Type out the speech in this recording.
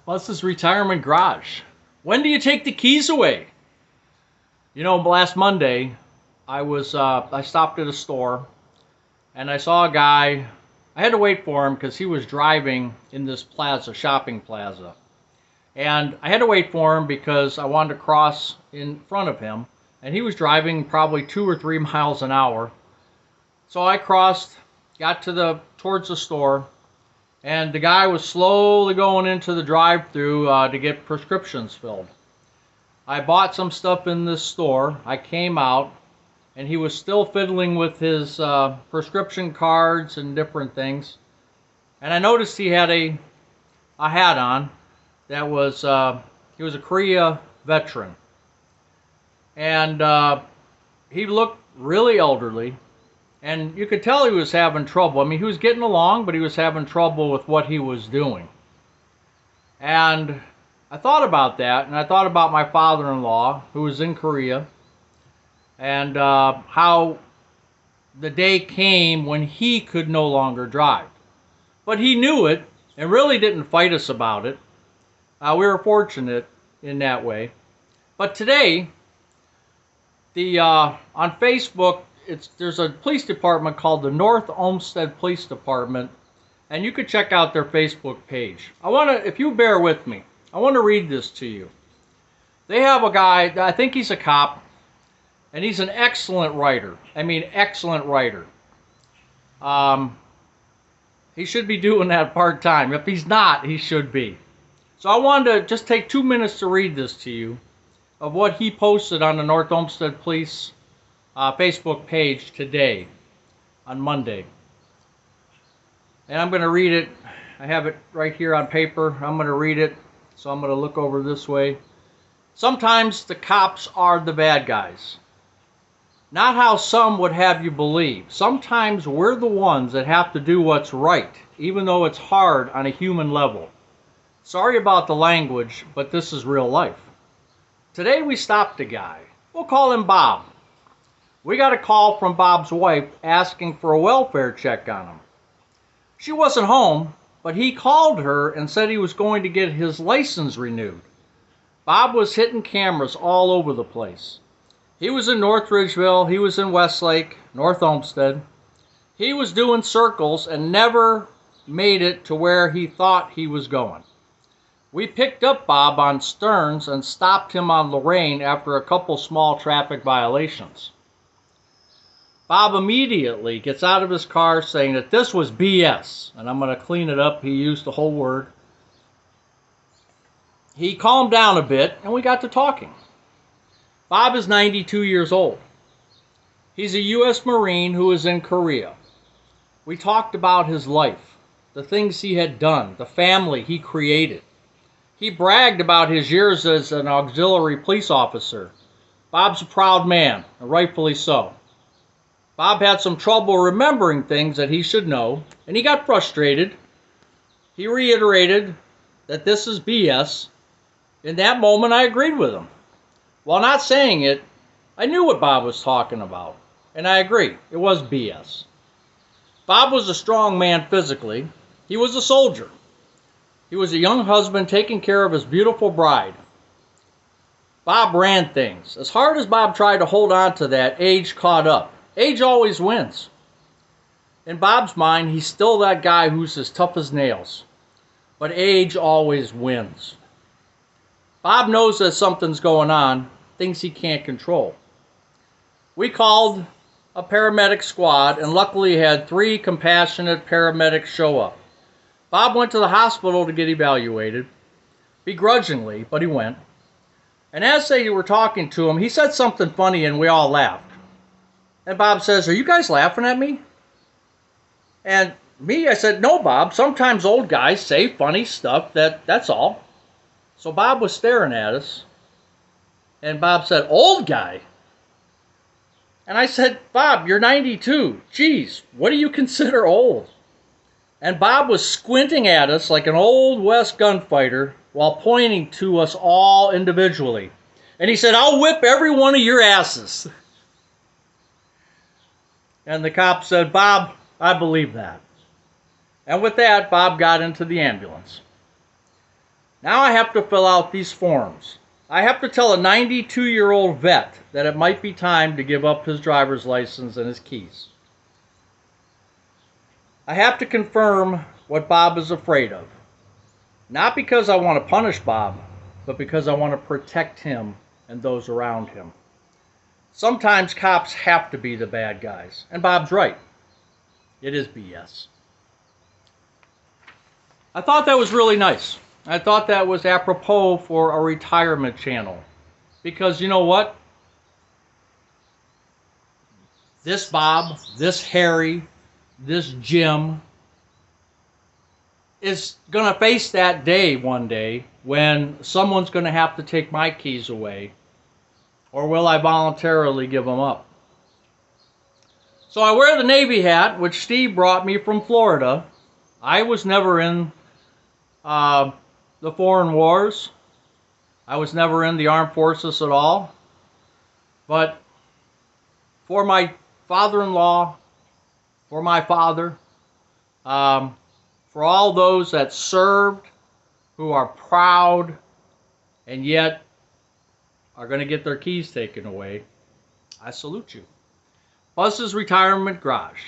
Well, this is Retirement Garage. When do you take the keys away? You know, last Monday, I stopped at a store and I saw a guy. I had to wait for him because he was driving in this plaza, shopping plaza. And I had to wait for him because I wanted to cross in front of him. And he was driving probably 2 or 3 miles an hour. So I crossed, got towards the store, and the guy was slowly going into the drive-through to get prescriptions filled. I bought some stuff in this store. I came out, and he was still fiddling with his prescription cards and different things. And I noticed he had a hat on that was, he was a Korea veteran. And he looked really elderly. And you could tell he was having trouble. I mean, he was getting along, but he was having trouble with what he was doing. And I thought about that, and I thought about my father-in-law, who was in Korea, and how the day came when he could no longer drive. But he knew it, and really didn't fight us about it. We were fortunate in that way. But today, on Facebook, there's a police department called the North Olmsted Police Department, and you could check out their Facebook page. If you bear with me, I want to read this to you. They have a guy, I think he's a cop, and he's an excellent writer. I mean, excellent writer. He should be doing that part-time. If he's not, he should be. So I wanted to just take 2 minutes to read this to you of what he posted on the North Olmsted Police Facebook page today, on Monday. And I'm going to read it. I have it right here on paper. I'm going to read it, so I'm going to look over this way. Sometimes the cops are the bad guys. Not how some would have you believe. Sometimes we're the ones that have to do what's right, even though it's hard on a human level. Sorry about the language, but this is real life. Today we stopped a guy. We'll call him Bob. We got a call from Bob's wife asking for a welfare check on him. She wasn't home, but he called her and said he was going to get his license renewed. Bob was hitting cameras all over the place. He was in North Ridgeville, he was in Westlake, North Olmsted. He was doing circles and never made it to where he thought he was going. We picked up Bob on Stearns and stopped him on Lorraine after a couple small traffic violations. Bob immediately gets out of his car saying that this was BS, and I'm going to clean it up. He used the whole word. He calmed down a bit, and we got to talking. Bob is 92 years old. He's a U.S. Marine who is in Korea. We talked about his life, the things he had done, the family he created. He bragged about his years as an auxiliary police officer. Bob's a proud man, and rightfully so. Bob had some trouble remembering things that he should know, and he got frustrated. He reiterated that this is BS. In that moment, I agreed with him. While not saying it, I knew what Bob was talking about, and I agree, it was BS. Bob was a strong man physically. He was a soldier. He was a young husband taking care of his beautiful bride. Bob ran things. As hard as Bob tried to hold on to that, age caught up. Age always wins. In Bob's mind, he's still that guy who's as tough as nails. But age always wins. Bob knows that something's going on, things he can't control. We called a paramedic squad and luckily had 3 compassionate paramedics show up. Bob went to the hospital to get evaluated, begrudgingly, but he went. And as they were talking to him, he said something funny and we all laughed. And Bob says, "Are you guys laughing at me?" And me, I said, "No, Bob, sometimes old guys say funny stuff, that's all." So Bob was staring at us. And Bob said, "Old guy?" And I said, "Bob, you're 92. Geez, what do you consider old?" And Bob was squinting at us like an old West gunfighter while pointing to us all individually. And he said, "I'll whip every one of your asses." And the cop said, "Bob, I believe that." And with that, Bob got into the ambulance. Now I have to fill out these forms. I have to tell a 92-year-old vet that it might be time to give up his driver's license and his keys. I have to confirm what Bob is afraid of. Not because I want to punish Bob, but because I want to protect him and those around him. Sometimes cops have to be the bad guys, and Bob's right. It is BS. I thought that was really nice. I thought that was apropos for a retirement channel. Because you know what? This Bob, this Harry, this Jim is going to face that day one day when someone's going to have to take my keys away. Or will I voluntarily give them up? So I wear the Navy hat, which Steve brought me from Florida. I was never in the foreign wars. I was never in the armed forces at all. But for my father-in-law, for my father, for all those that served, who are proud, and yet are going to get their keys taken away, I salute you. Buzz's Retirement Garage.